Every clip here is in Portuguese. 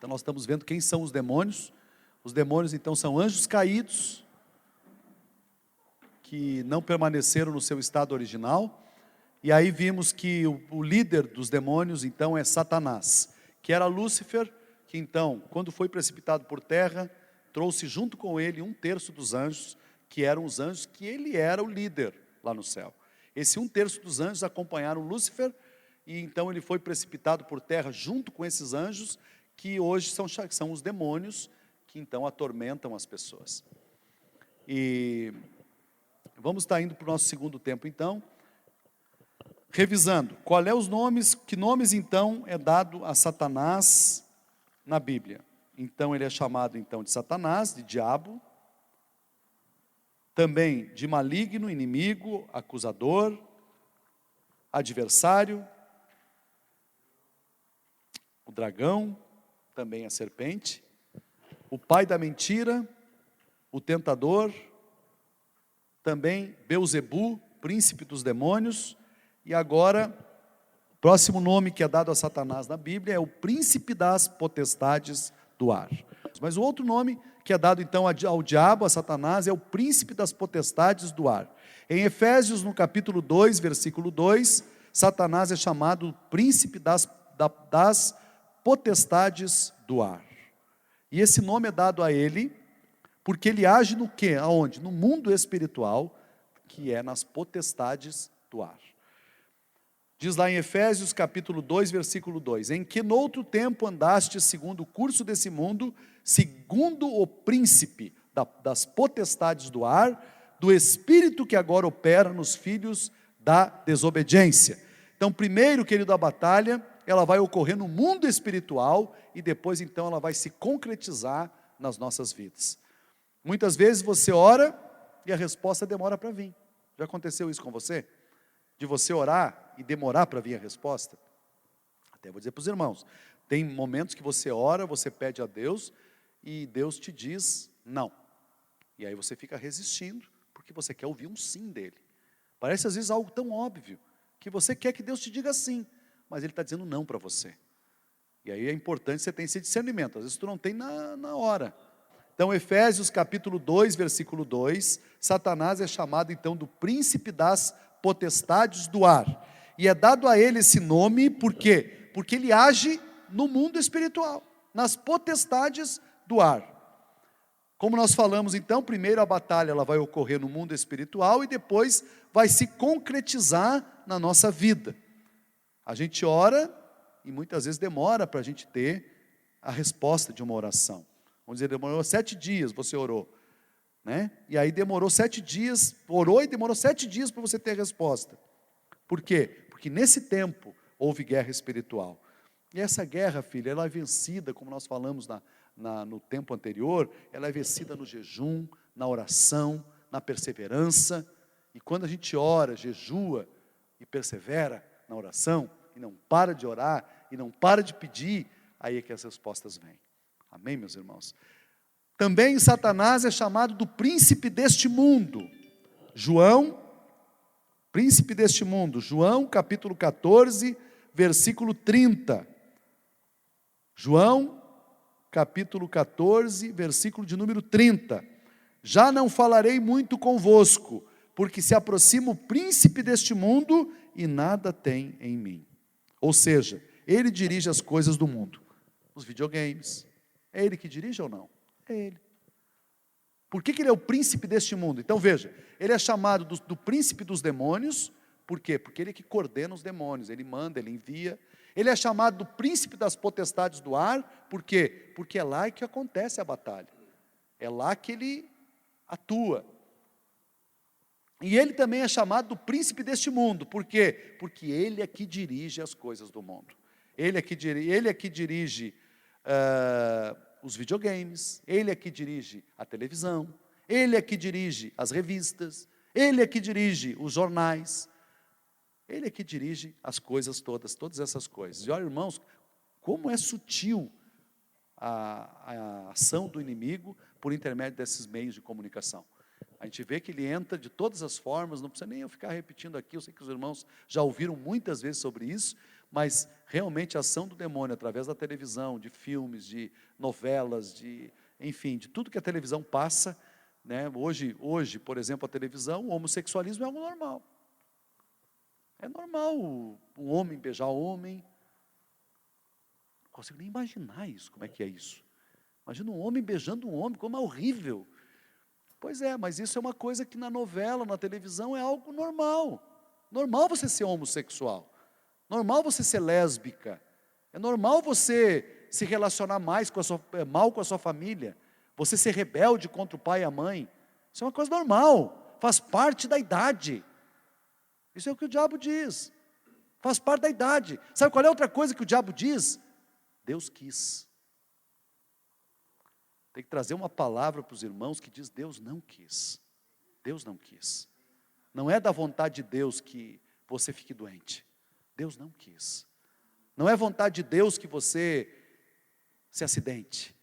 Então nós estamos vendo quem são os demônios. Os demônios então são anjos caídos, que não permaneceram no seu estado original. E aí vimos que o líder dos demônios então é Satanás, que era Lúcifer, que então, quando foi precipitado por terra, trouxe junto com ele 1/3 dos anjos, que eram os anjos que ele era o líder lá no céu. Esse 1/3 dos anjos acompanharam Lúcifer, e então ele foi precipitado por terra junto com esses anjos, que hoje são os demônios, que então atormentam as pessoas. E vamos estar indo para o nosso segundo tempo então, revisando, que nomes então é dado a Satanás na Bíblia. Então ele é chamado então de Satanás, de diabo, também de maligno, inimigo, acusador, adversário, o dragão, também a serpente, o pai da mentira, o tentador, também Beuzebu, príncipe dos demônios, e agora, o próximo nome que é dado a Satanás na Bíblia é o príncipe das potestades do ar. Mas o outro nome que é dado então ao diabo, a Satanás, é o príncipe das potestades do ar. Em Efésios, no capítulo 2, versículo 2, Satanás é chamado príncipe das potestades do ar. E esse nome é dado a ele, porque ele age no quê? Aonde? No mundo espiritual, que é nas potestades do ar. Diz lá em Efésios capítulo 2, versículo 2, em que noutro tempo andaste segundo o curso desse mundo, segundo o príncipe das potestades do ar, do espírito que agora opera nos filhos da desobediência. Então, primeiro, querido, a batalha, ela vai ocorrer no mundo espiritual, e depois então ela vai se concretizar nas nossas vidas. Muitas vezes você ora, e a resposta demora para vir. Já aconteceu isso com você? De você orar e demorar para vir a resposta? Até vou dizer para os irmãos, tem momentos que você ora, você pede a Deus, e Deus te diz não. E aí você fica resistindo, porque você quer ouvir um sim dele. Parece às vezes algo tão óbvio, que você quer que Deus te diga sim, mas Ele está dizendo não para você. E aí é importante você ter esse discernimento, às vezes tu não tem na hora. Então, Efésios capítulo 2, versículo 2, Satanás é chamado então do príncipe das potestades do ar. E é dado a ele esse nome, por quê? Porque ele age no mundo espiritual, nas potestades do ar. Como nós falamos então, primeiro a batalha ela vai ocorrer no mundo espiritual e depois vai se concretizar na nossa vida. A gente ora e muitas vezes demora para a gente ter a resposta de uma oração. Vamos dizer, demorou 7 dias, você orou, né? E aí demorou 7 dias, orou e demorou 7 dias para você ter a resposta. Por quê? Porque nesse tempo houve guerra espiritual. E essa guerra, filha, ela é vencida, como nós falamos no tempo anterior, ela é vencida no jejum, na oração, na perseverança. E quando a gente ora, jejua e persevera na oração, e não para de orar, e não para de pedir, aí é que as respostas vêm. Amém, meus irmãos? Também Satanás é chamado do príncipe deste mundo. Príncipe deste mundo, João capítulo 14, versículo 30. João capítulo 14, versículo de número 30. Já não falarei muito convosco, porque se aproxima o príncipe deste mundo e nada tem em mim. Ou seja, ele dirige as coisas do mundo. Os videogames, é ele que dirige ou não? É ele. Por que ele é o príncipe deste mundo? Então veja, ele é chamado do príncipe dos demônios. Por quê? Porque ele é que coordena os demônios, ele manda, ele envia. Ele é chamado do príncipe das potestades do ar. Por quê? Porque é lá que acontece a batalha, é lá que ele atua. E ele também é chamado do príncipe deste mundo. Por quê? Porque ele é que dirige as coisas do mundo. Ele é que dirige os videogames, ele é que dirige a televisão, ele é que dirige as revistas, ele é que dirige os jornais, ele é que dirige as coisas todas essas coisas. E olha, irmãos, como é sutil a ação do inimigo por intermédio desses meios de comunicação. A gente vê que ele entra de todas as formas, não precisa nem eu ficar repetindo aqui, eu sei que os irmãos já ouviram muitas vezes sobre isso, mas realmente a ação do demônio através da televisão, de filmes, de novelas, enfim, de tudo que a televisão passa, né? Hoje, por exemplo, a televisão, o homossexualismo é algo normal. É normal um homem beijar homem. Não consigo nem imaginar isso, como é que é isso. Imagina um homem beijando um homem, como é horrível. Pois é, mas isso é uma coisa que na novela, na televisão, é algo normal. Normal você ser homossexual. Normal você ser lésbica. É normal você se relacionar mal com a sua família. Você ser rebelde contra o pai e a mãe. Isso é uma coisa normal. Faz parte da idade. Isso é o que o diabo diz. Faz parte da idade. Sabe qual é a outra coisa que o diabo diz? Deus quis. Tem que trazer uma palavra para os irmãos que diz: Deus não quis. Deus não quis. Não é da vontade de Deus que você fique doente. Deus não quis. Não é vontade de Deus que você se acidente.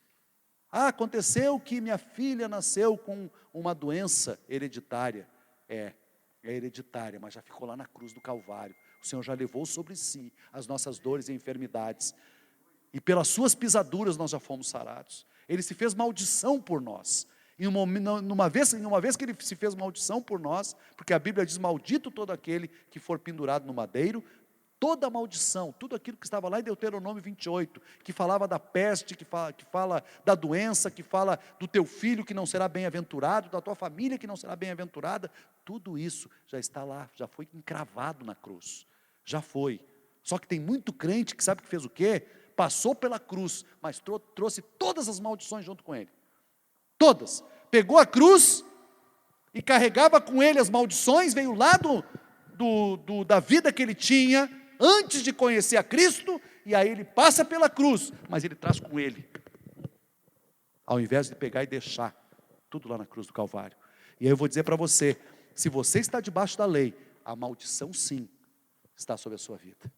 Aconteceu que minha filha nasceu com uma doença hereditária. É hereditária, mas já ficou lá na cruz do Calvário. O Senhor já levou sobre si as nossas dores e enfermidades. E pelas suas pisaduras nós já fomos sarados. Ele se fez maldição por nós. E uma vez que ele se fez maldição por nós, porque a Bíblia diz: maldito todo aquele que for pendurado no madeiro, toda a maldição, tudo aquilo que estava lá em Deuteronômio 28, que falava da peste, que fala da doença, que fala do teu filho que não será bem-aventurado, da tua família que não será bem-aventurada, tudo isso já está lá, já foi encravado na cruz, já foi. Só que tem muito crente que sabe que fez o quê? Passou pela cruz, mas trouxe todas as maldições junto com ele. Todas. Pegou a cruz e carregava com ele as maldições, veio lá da vida que ele tinha, antes de conhecer a Cristo, e aí ele passa pela cruz, mas ele traz com ele, ao invés de pegar e deixar tudo lá na cruz do Calvário. E aí eu vou dizer para você, se você está debaixo da lei, a maldição sim, está sobre a sua vida.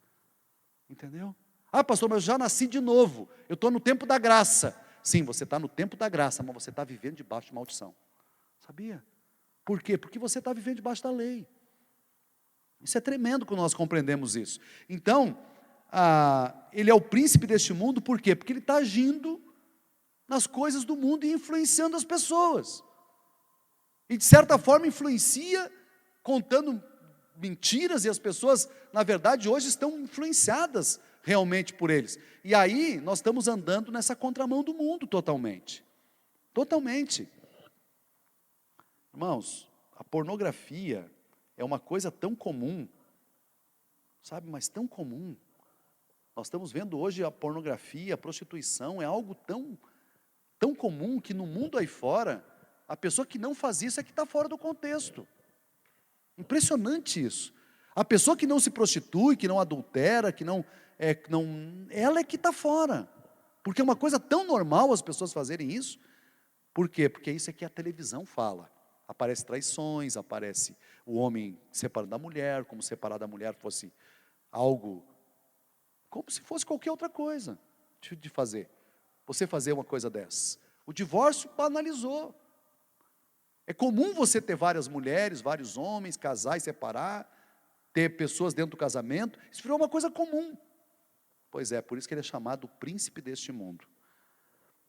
Entendeu? Ah, pastor, mas eu já nasci de novo, eu estou no tempo da graça. Sim, você está no tempo da graça, mas você está vivendo debaixo de maldição. Sabia? Por quê? Porque você está vivendo debaixo da lei. Isso é tremendo quando nós compreendemos isso. Então, ele é o príncipe deste mundo, por quê? Porque ele está agindo nas coisas do mundo e influenciando as pessoas. E de certa forma influencia, contando mentiras, e as pessoas, na verdade, hoje estão influenciadas realmente por eles. E aí, nós estamos andando nessa contramão do mundo totalmente. Totalmente. Irmãos, a pornografia é uma coisa tão comum, sabe, mas tão comum. Nós estamos vendo hoje a pornografia, a prostituição, é algo tão comum que no mundo aí fora, a pessoa que não faz isso é que está fora do contexto. Impressionante isso. A pessoa que não se prostitui, que não adultera, ela é que está fora. Porque é uma coisa tão normal as pessoas fazerem isso. Por quê? Porque isso é que a televisão fala. Aparece traições, aparece o homem separando da mulher, como separar da mulher fosse algo, como se fosse qualquer outra coisa de fazer. Você fazer uma coisa dessa. O divórcio banalizou. É comum você ter várias mulheres, vários homens, casar e separar, ter pessoas dentro do casamento. Isso virou uma coisa comum. Pois é, por isso que ele é chamado o príncipe deste mundo.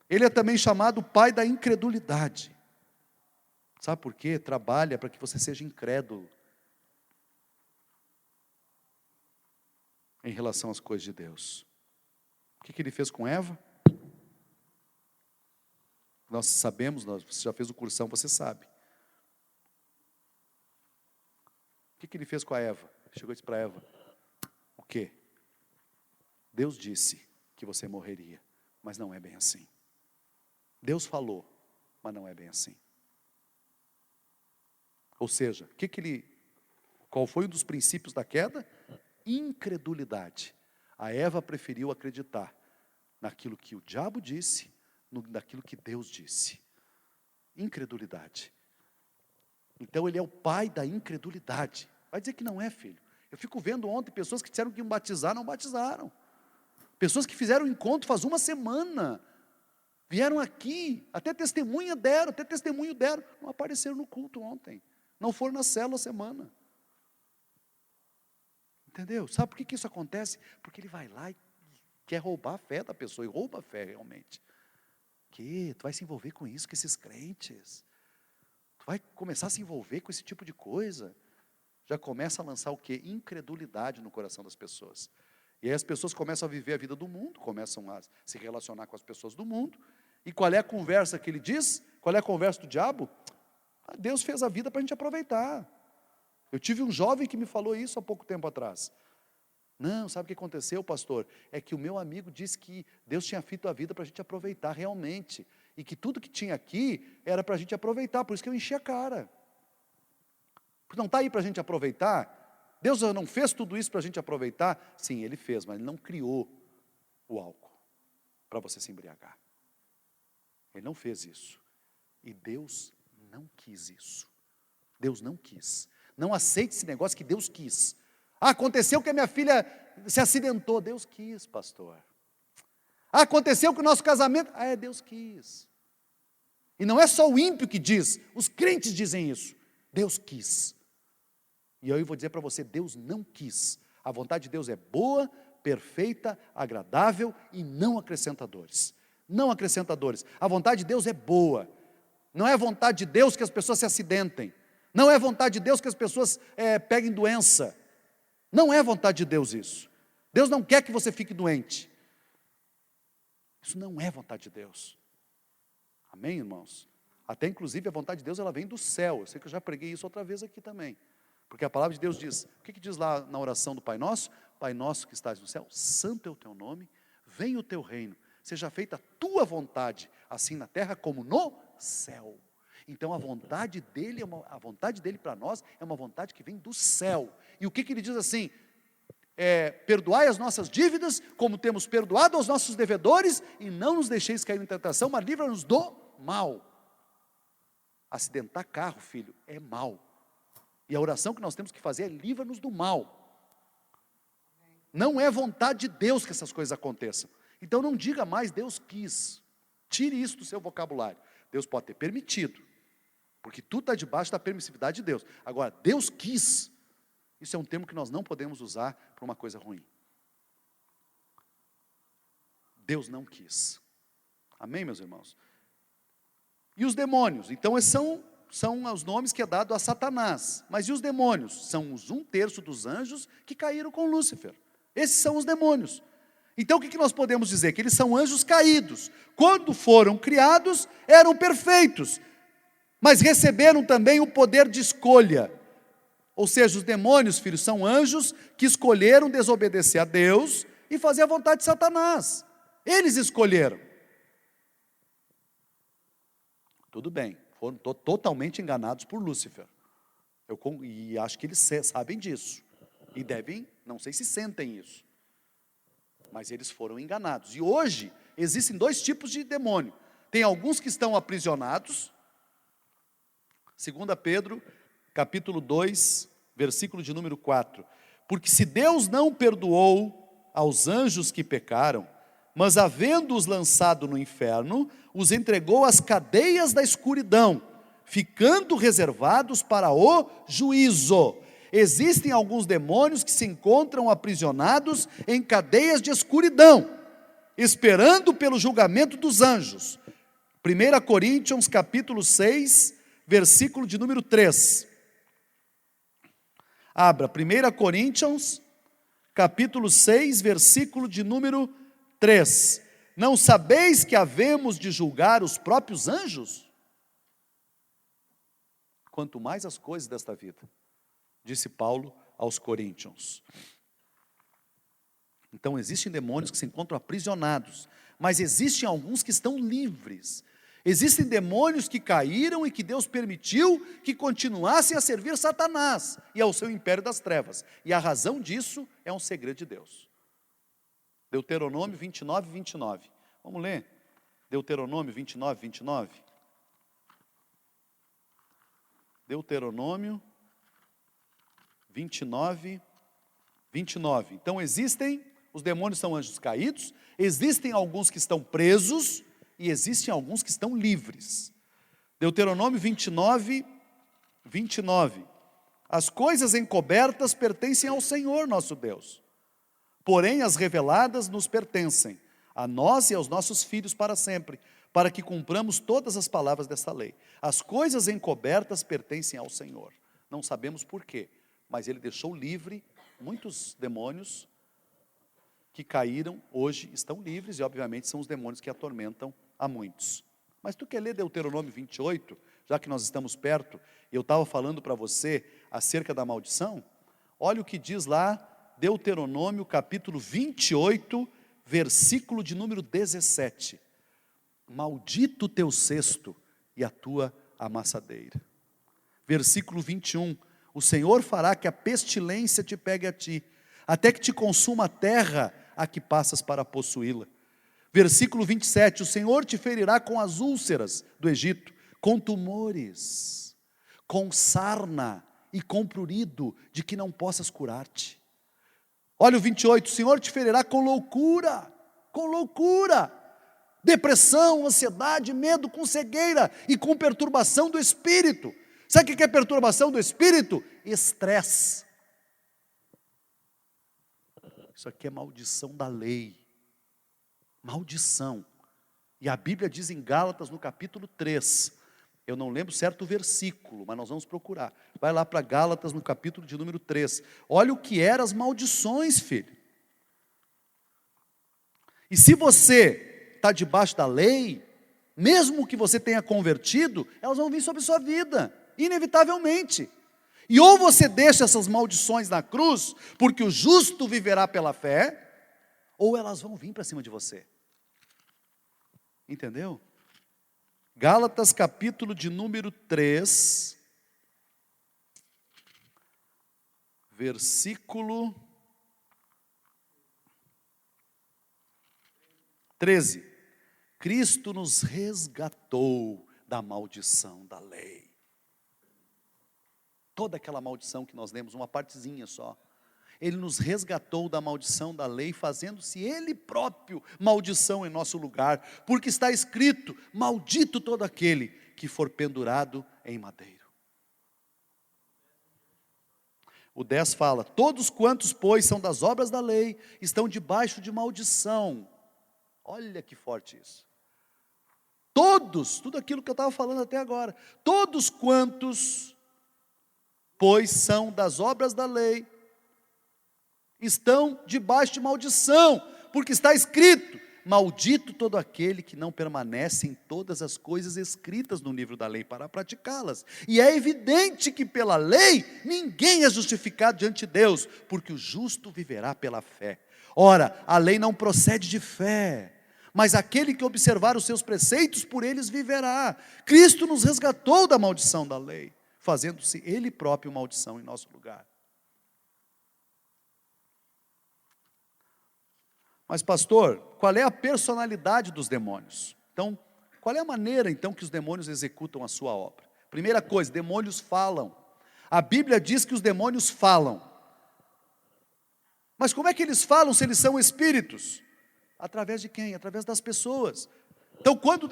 Ele é também chamado o pai da incredulidade. Sabe por quê? Trabalha para que você seja incrédulo em relação às coisas de Deus. O que ele fez com Eva? Nós sabemos, você já fez o cursão, você sabe. O que ele fez com a Eva? Ele chegou e disse para Eva: o quê? Deus disse que você morreria, mas não é bem assim. Deus falou, mas não é bem assim. Ou seja, qual foi um dos princípios da queda? Incredulidade. A Eva preferiu acreditar naquilo que o diabo disse, naquilo que Deus disse. Incredulidade. Então ele é o pai da incredulidade. Vai dizer que não é, filho. Eu fico vendo ontem pessoas que disseram que iam batizar, não batizaram. Pessoas que fizeram um encontro faz uma semana, vieram aqui, até testemunho deram, não apareceram no culto ontem, não foram na célula semana. Entendeu? Sabe por que isso acontece? Porque ele vai lá e quer roubar a fé da pessoa, e rouba a fé realmente. Tu vai se envolver com isso, com esses crentes? Tu vai começar a se envolver com esse tipo de coisa? Já começa a lançar o quê? Incredulidade no coração das pessoas. E aí as pessoas começam a viver a vida do mundo, começam a se relacionar com as pessoas do mundo. E qual é a conversa que ele diz? Qual é a conversa do diabo? Deus fez a vida para a gente aproveitar. Eu tive um jovem que me falou isso há pouco tempo atrás. Não, sabe o que aconteceu, pastor? É que o meu amigo disse que Deus tinha feito a vida para a gente aproveitar realmente. E que tudo que tinha aqui era para a gente aproveitar, por isso que eu enchi a cara. Porque não está aí para a gente aproveitar? Deus não fez tudo isso para a gente aproveitar? Sim, Ele fez, mas Ele não criou o álcool para você se embriagar. Ele não fez isso. E Deus não quis isso. Deus não quis. Não aceite esse negócio que Deus quis. Aconteceu que a minha filha se acidentou. Deus quis, pastor. Aconteceu que o nosso casamento... Deus quis. E não é só o ímpio que diz, os crentes dizem isso. Deus quis. E eu vou dizer para você, Deus não quis. A vontade de Deus é boa, perfeita, agradável e não acrescenta dores. Não acrescenta dores. A vontade de Deus é boa. Não é a vontade de Deus que as pessoas se acidentem. Não é vontade de Deus que as pessoas peguem doença. Não é vontade de Deus isso. Deus não quer que você fique doente. Isso não é vontade de Deus. Amém, irmãos? Até inclusive a vontade de Deus ela vem do céu. Eu sei que eu já preguei isso outra vez aqui também. Porque a palavra de Deus diz, o que diz lá na oração do Pai Nosso? Pai Nosso que estás no céu, santo é o teu nome, venha o teu reino, seja feita a tua vontade, assim na terra como no céu. Então a vontade dele, a vontade dele para nós é uma vontade que vem do céu. E o que ele diz assim? Perdoai as nossas dívidas, como temos perdoado aos nossos devedores, e não nos deixeis cair em tentação, mas livra-nos do mal. Acidentar carro, filho, é mal. E a oração que nós temos que fazer é livra-nos do mal. Não é vontade de Deus que essas coisas aconteçam. Então não diga mais Deus quis. Tire isso do seu vocabulário. Deus pode ter permitido. Porque tudo está debaixo da permissividade de Deus. Agora, Deus quis. Isso é um termo que nós não podemos usar para uma coisa ruim. Deus não quis. Amém, meus irmãos? E os demônios? Então, esses são os nomes que é dado a Satanás. Mas e os demônios? São os 1/3 dos anjos que caíram com Lúcifer. Esses são os demônios. Então o que nós podemos dizer? Que eles são anjos caídos. Quando foram criados, eram perfeitos. Mas receberam também o poder de escolha. Ou seja, os demônios, filhos, são anjos que escolheram desobedecer a Deus e fazer a vontade de Satanás. Eles escolheram. Tudo bem, foram totalmente enganados por Lúcifer. E acho que eles sabem disso. E devem, não sei se sentem isso. Mas eles foram enganados. E hoje, existem 2 tipos de demônio. Tem alguns que estão aprisionados. 2 Pedro, capítulo 2, versículo de número 4. Porque se Deus não perdoou aos anjos que pecaram, mas havendo-os lançado no inferno, os entregou às cadeias da escuridão, ficando reservados para o juízo. Existem alguns demônios que se encontram aprisionados em cadeias de escuridão, esperando pelo julgamento dos anjos. 1 Coríntios, capítulo 6, versículo de número 3. Abra, 1 Coríntios, capítulo 6, versículo de número 3. Não sabeis que havemos de julgar os próprios anjos? Quanto mais as coisas desta vida, disse Paulo aos Coríntios. Então existem demônios que se encontram aprisionados, mas existem alguns que estão livres. Existem demônios que caíram e que Deus permitiu que continuassem a servir Satanás e ao seu império das trevas. E a razão disso é um segredo de Deus. Deuteronômio 29, 29. Vamos ler? Deuteronômio 29, 29. Deuteronômio 29, 29. Então os demônios são anjos caídos, existem alguns que estão presos e existem alguns que estão livres. Deuteronômio 29, 29. As coisas encobertas pertencem ao Senhor nosso Deus, porém as reveladas nos pertencem, a nós e aos nossos filhos para sempre, para que cumpramos todas as palavras desta lei. As coisas encobertas pertencem ao Senhor. Não sabemos por quê, mas Ele deixou livre muitos demônios que caíram, hoje estão livres, e obviamente são os demônios que atormentam a muitos. Mas tu quer ler Deuteronômio 28, já que nós estamos perto, e eu estava falando para você acerca da maldição? Olha o que diz lá, Deuteronômio capítulo 28, versículo de número 17. Maldito o teu cesto e a tua amassadeira. Versículo 21, o Senhor fará que a pestilência te pegue a ti, até que te consuma a terra a que passas para possuí-la. Versículo 27, o Senhor te ferirá com as úlceras do Egito, com tumores, com sarna e com prurido, de que não possas curar-te. Olha o 28, o Senhor te ferirá com loucura, depressão, ansiedade, medo, com cegueira e com perturbação do espírito. Sabe o que é perturbação do espírito? Estresse. Isso aqui é maldição da lei. Maldição. E a Bíblia diz em Gálatas, no capítulo 3, eu não lembro certo o versículo, mas nós vamos procurar. Vai lá para Gálatas, no capítulo de número 3. Olha o que eram as maldições, filho. E se você está debaixo da lei, mesmo que você tenha convertido, elas vão vir sobre sua vida, inevitavelmente. E ou você deixa essas maldições na cruz, porque o justo viverá pela fé, ou elas vão vir para cima de você. Entendeu? Gálatas capítulo de número 3, versículo 13. Cristo nos resgatou da maldição da lei. Toda aquela maldição que nós lemos, uma partezinha só. Ele nos resgatou da maldição da lei, fazendo-se Ele próprio maldição em nosso lugar, porque está escrito, maldito todo aquele que for pendurado em madeiro. O 10 fala, todos quantos, pois, são das obras da lei, estão debaixo de maldição. Olha que forte isso. Todos, tudo aquilo que eu estava falando até agora, todos quantos, pois, são das obras da lei, estão debaixo de maldição, porque está escrito, maldito todo aquele que não permanece em todas as coisas escritas no livro da lei para praticá-las. E é evidente que pela lei ninguém é justificado diante de Deus, porque o justo viverá pela fé. Ora, a lei não procede de fé, mas aquele que observar os seus preceitos, por eles viverá. Cristo nos resgatou da maldição da lei, fazendo-se Ele próprio maldição em nosso lugar. Mas pastor, qual é a personalidade dos demônios? Então, qual é a maneira então que os demônios executam a sua obra? Primeira coisa, demônios falam. A Bíblia diz que os demônios falam. Mas como é que eles falam se eles são espíritos? Através de quem? Através das pessoas. Então, quando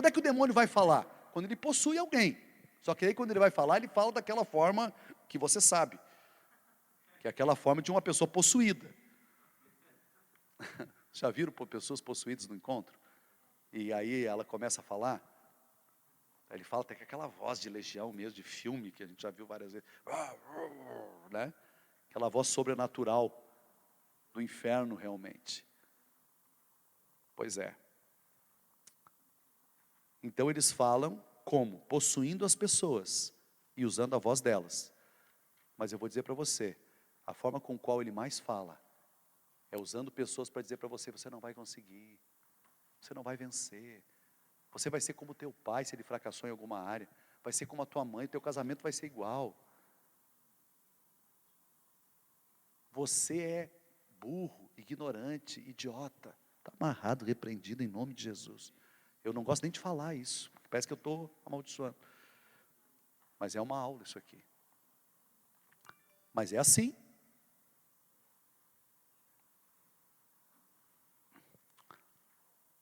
é que o demônio vai falar? Quando ele possui alguém. Só que aí quando ele vai falar, ele fala daquela forma que você sabe. Que é aquela forma de uma pessoa possuída. Já viram pessoas possuídas no encontro? E aí ela começa a falar. Ele fala até com aquela voz de legião mesmo, de filme, que a gente já viu várias vezes. Né? Aquela voz sobrenatural do inferno realmente. Pois é. Então eles falam como? Possuindo as pessoas e usando a voz delas. Mas eu vou dizer para você, a forma com qual ele mais fala é usando pessoas para dizer para você, você não vai conseguir, você não vai vencer, você vai ser como teu pai se ele fracassou em alguma área, vai ser como a tua mãe, teu casamento vai ser igual. Você é burro, ignorante, idiota, está amarrado, repreendido em nome de Jesus. Eu não gosto nem de falar isso, parece que eu estou amaldiçoando, mas é uma aula isso aqui. Mas é assim.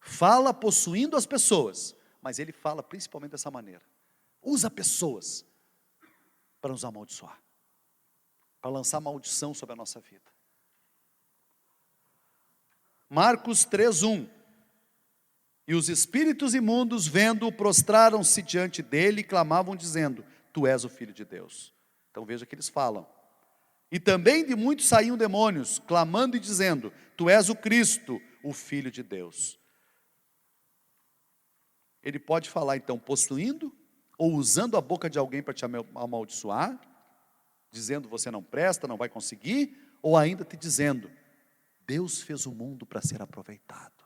Fala possuindo as pessoas, mas ele fala principalmente dessa maneira. Usa pessoas para nos amaldiçoar. para lançar maldição sobre a nossa vida. Marcos 3:1. E os espíritos imundos, vendo-o, prostraram-se diante dele e clamavam dizendo: Tu és o Filho de Deus. Então veja que eles falam. E também de muitos saíam demônios, clamando e dizendo: Tu és o Cristo, o Filho de Deus. Ele pode falar então possuindo, ou usando a boca de alguém para te amaldiçoar, dizendo você não presta, não vai conseguir, ou ainda te dizendo: Deus fez o mundo para ser aproveitado.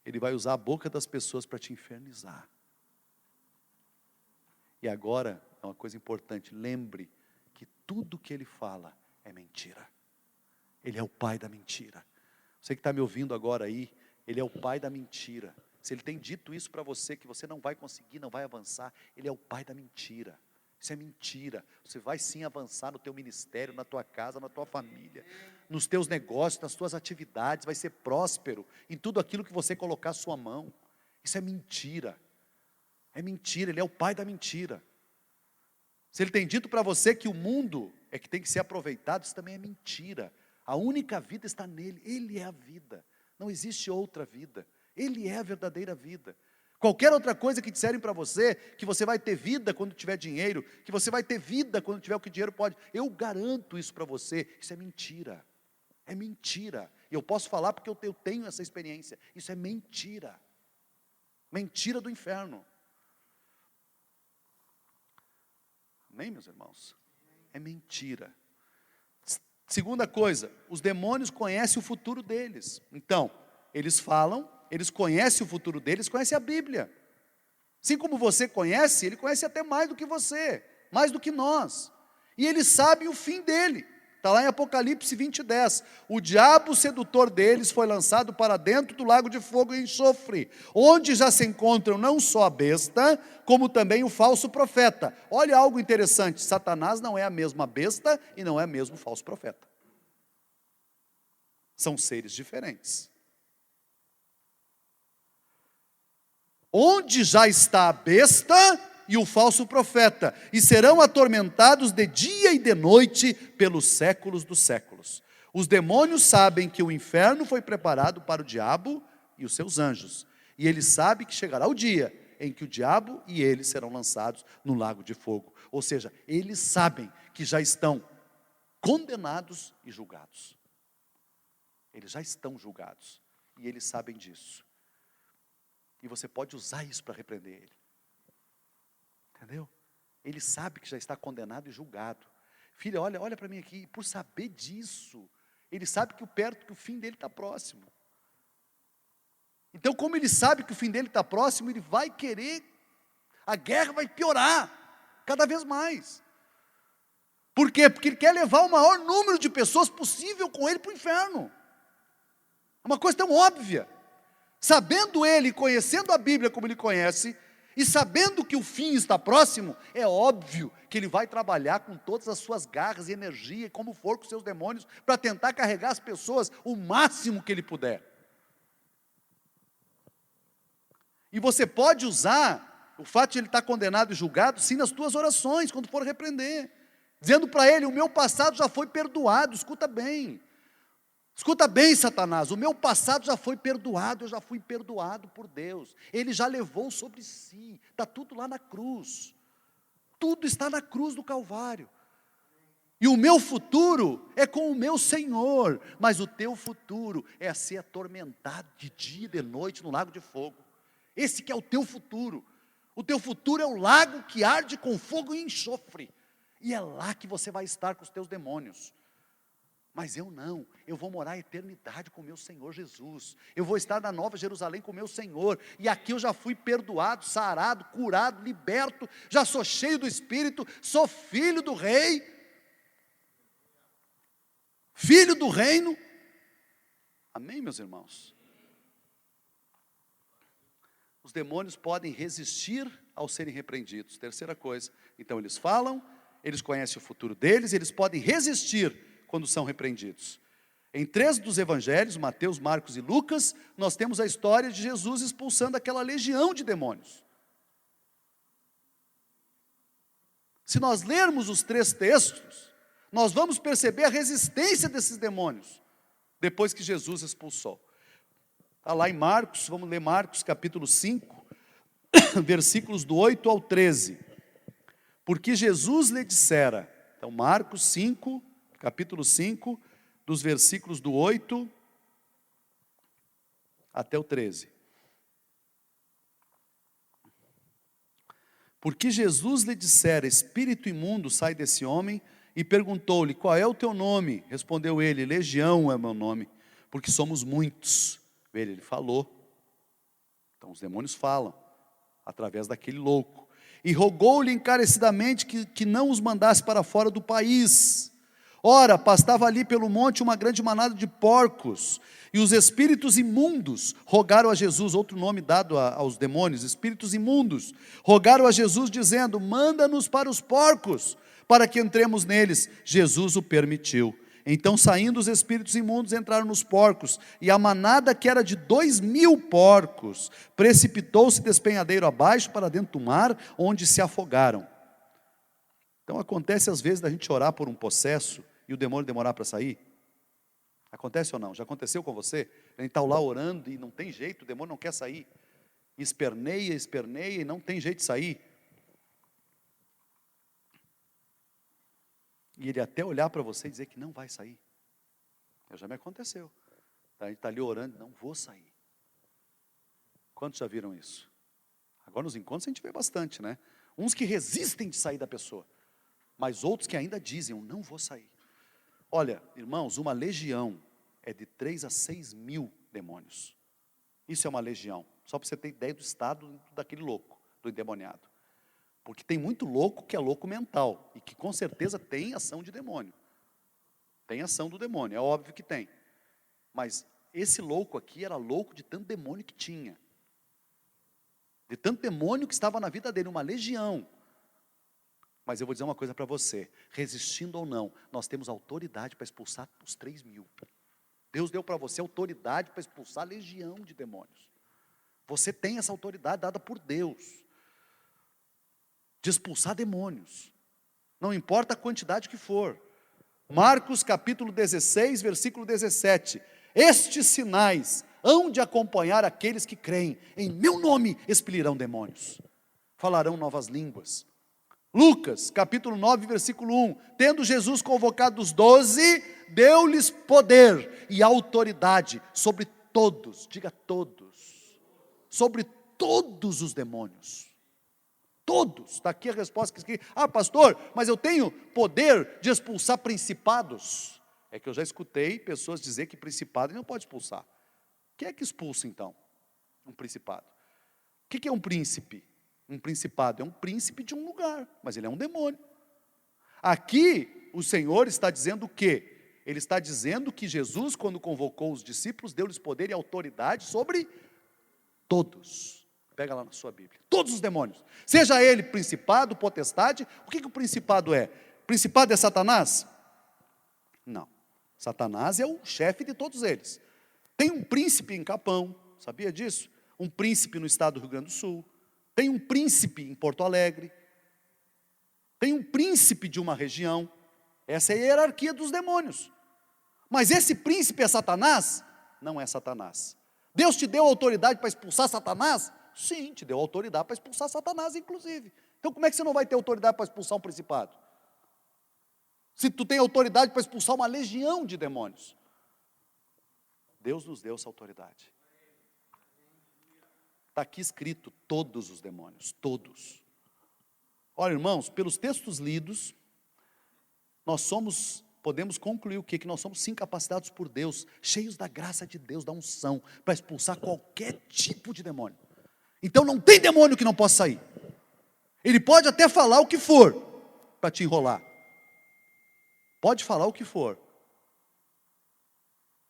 Ele vai usar a boca das pessoas para te infernizar. E agora, é uma coisa importante, lembre que tudo que ele fala é mentira. Ele é o pai da mentira. Você que está me ouvindo agora aí, ele é o pai da mentira. Se ele tem dito isso para você, que você não vai conseguir, não vai avançar, ele é o pai da mentira. Isso é mentira. Você vai sim avançar no teu ministério, na tua casa, na tua família, nos teus negócios, nas tuas atividades, vai ser próspero em tudo aquilo que você colocar a sua mão. Isso é mentira. É mentira, ele é o pai da mentira. Se ele tem dito para você que o mundo é que tem que ser aproveitado, isso também é mentira. A única vida está nele, ele é a vida. Não existe outra vida. Ele é a verdadeira vida. Qualquer outra coisa que disserem para você, que você vai ter vida quando tiver dinheiro, que você vai ter vida quando tiver o que o dinheiro pode, eu garanto isso para você, isso é mentira. É mentira. E eu posso falar porque eu tenho essa experiência. Isso é mentira. Mentira do inferno. Amém, meus irmãos? É mentira. Segunda coisa, os demônios conhecem o futuro deles. Então, eles falam, eles conhecem o futuro deles, conhecem a Bíblia. Assim como você conhece, ele conhece até mais do que você, mais do que nós. E eles sabem o fim dele. Está lá em Apocalipse 20:10. O diabo sedutor deles foi lançado para dentro do lago de fogo e enxofre, onde já se encontram não só a besta, como também o falso profeta. Olha algo interessante, Satanás não é a mesma besta e não é mesmo o falso profeta. São seres diferentes. Onde já está a besta e o falso profeta, e serão atormentados de dia e de noite pelos séculos dos séculos. Os demônios sabem que o inferno foi preparado para o diabo e os seus anjos, e eles sabem que chegará o dia em que o diabo e eles serão lançados no lago de fogo. Ou seja, eles sabem que já estão condenados e julgados. Eles já estão julgados, e eles sabem disso. E você pode usar isso para repreender ele. Entendeu? Ele sabe que já está condenado e julgado. Filha, olha para mim aqui. Por saber disso, ele sabe que o fim dele está próximo. Então, como ele sabe que o fim dele está próximo, ele vai querer, a guerra vai piorar cada vez mais. Por quê? Porque ele quer levar o maior número de pessoas possível com ele para o inferno. É uma coisa tão óbvia. Sabendo ele, conhecendo a Bíblia como ele conhece, e sabendo que o fim está próximo, é óbvio que ele vai trabalhar com todas as suas garras e energia, como for com seus demônios, para tentar carregar as pessoas o máximo que ele puder. E você pode usar o fato de ele estar condenado e julgado, sim, nas tuas orações, quando for repreender, dizendo para ele: o meu passado já foi perdoado. Escuta bem, Satanás, o meu passado já foi perdoado, eu já fui perdoado por Deus, ele já levou sobre si, está tudo lá na cruz, tudo está na cruz do Calvário, e o meu futuro é com o meu Senhor, mas o teu futuro é ser atormentado de dia e de noite no lago de fogo. Esse que é o teu futuro é o lago que arde com fogo e enxofre, e é lá que você vai estar com os teus demônios. Mas eu não, eu vou morar a eternidade com o meu Senhor Jesus, eu vou estar na Nova Jerusalém com o meu Senhor, e aqui eu já fui perdoado, sarado, curado, liberto, já sou cheio do Espírito, sou filho do Rei, filho do reino. Amém, meus irmãos? Os demônios podem resistir ao serem repreendidos. Terceira coisa, então eles falam, eles conhecem o futuro deles, eles podem resistir quando são repreendidos. Em 3 dos evangelhos, Mateus, Marcos e Lucas, nós temos a história de Jesus expulsando aquela legião de demônios. Se nós lermos os 3 textos, nós vamos perceber a resistência desses demônios, depois que Jesus expulsou. Está lá em Marcos, vamos ler Marcos capítulo 5, versículos do 8 ao 13. Porque Jesus lhe dissera, então Marcos 5, capítulo 5, dos versículos do 8 até o 13. Porque Jesus lhe dissera, espírito imundo, sai desse homem, e perguntou-lhe, qual é o teu nome? Respondeu ele, Legião é o meu nome, porque somos muitos. Ele falou. Então os demônios falam, através daquele louco. E rogou-lhe encarecidamente que não os mandasse para fora do país. Ora, pastava ali pelo monte uma grande manada de porcos, e os espíritos imundos rogaram a Jesus, outro nome dado aos demônios, espíritos imundos, rogaram a Jesus dizendo, manda-nos para os porcos, para que entremos neles. Jesus o permitiu. Então, saindo os espíritos imundos, entraram nos porcos, e a manada, que era de 2.000 porcos, precipitou-se despenhadeiro abaixo para dentro do mar, onde se afogaram. Então, acontece às vezes da gente orar por um possesso, e o demônio demorar para sair? Acontece ou não? Já aconteceu com você? A gente está lá orando e não tem jeito, o demônio não quer sair. Esperneia e não tem jeito de sair. E ele até olhar para você e dizer que não vai sair. Já me aconteceu. A gente está ali orando, não vou sair. Quantos já viram isso? Agora nos encontros a gente vê bastante, né? Uns que resistem de sair da pessoa, mas outros que ainda dizem, eu não vou sair. Olha, irmãos, uma legião é de 3 a 6 mil demônios. Isso é uma legião. Só para você ter ideia do estado daquele louco, do endemoniado. Porque tem muito louco que é louco mental, e que com certeza tem ação de demônio. Tem ação do demônio, é óbvio que tem. Mas esse louco aqui era louco de tanto demônio que tinha. De tanto demônio que estava na vida dele, uma legião. Mas eu vou dizer uma coisa para você, resistindo ou não, nós temos autoridade para expulsar os 3.000. Deus deu para você autoridade para expulsar a legião de demônios. Você tem essa autoridade dada por Deus, de expulsar demônios, não importa a quantidade que for. Marcos capítulo 16, versículo 17, estes sinais hão de acompanhar aqueles que creem, em meu nome expelirão demônios, falarão novas línguas. Lucas, capítulo 9, versículo 1, tendo Jesus convocado os 12, deu-lhes poder e autoridade sobre todos, diga todos, sobre todos os demônios. Todos, está aqui a resposta que escrevi. Pastor, mas eu tenho poder de expulsar principados. É que eu já escutei pessoas dizer que principado não pode expulsar. Quem é que expulsa então? Um principado. O que é um príncipe? Um principado é um príncipe de um lugar, mas ele é um demônio. Aqui o Senhor está dizendo o quê? Ele está dizendo que Jesus, quando convocou os discípulos, deu-lhes poder e autoridade sobre todos. Pega lá na sua Bíblia. Todos os demônios. Seja ele principado, potestade. O que o principado é? Principado é Satanás? Não. Satanás é o chefe de todos eles. Tem um príncipe em Capão, sabia disso? Um príncipe no estado do Rio Grande do Sul. Tem um príncipe em Porto Alegre. Tem um príncipe de uma região. Essa é a hierarquia dos demônios. Mas esse príncipe é Satanás? Não é Satanás. Deus te deu autoridade para expulsar Satanás? Sim, te deu autoridade para expulsar Satanás, inclusive. Então como é que você não vai ter autoridade para expulsar um principado? Se tu tem autoridade para expulsar uma legião de demônios. Deus nos deu essa autoridade. Está aqui escrito, todos os demônios, todos. Olha, irmãos, pelos textos lidos, podemos concluir o quê? Que nós somos sim capacitados por Deus, cheios da graça de Deus, da unção, para expulsar qualquer tipo de demônio. Então não tem demônio que não possa sair. Ele pode até falar o que for, para te enrolar. Pode falar o que for.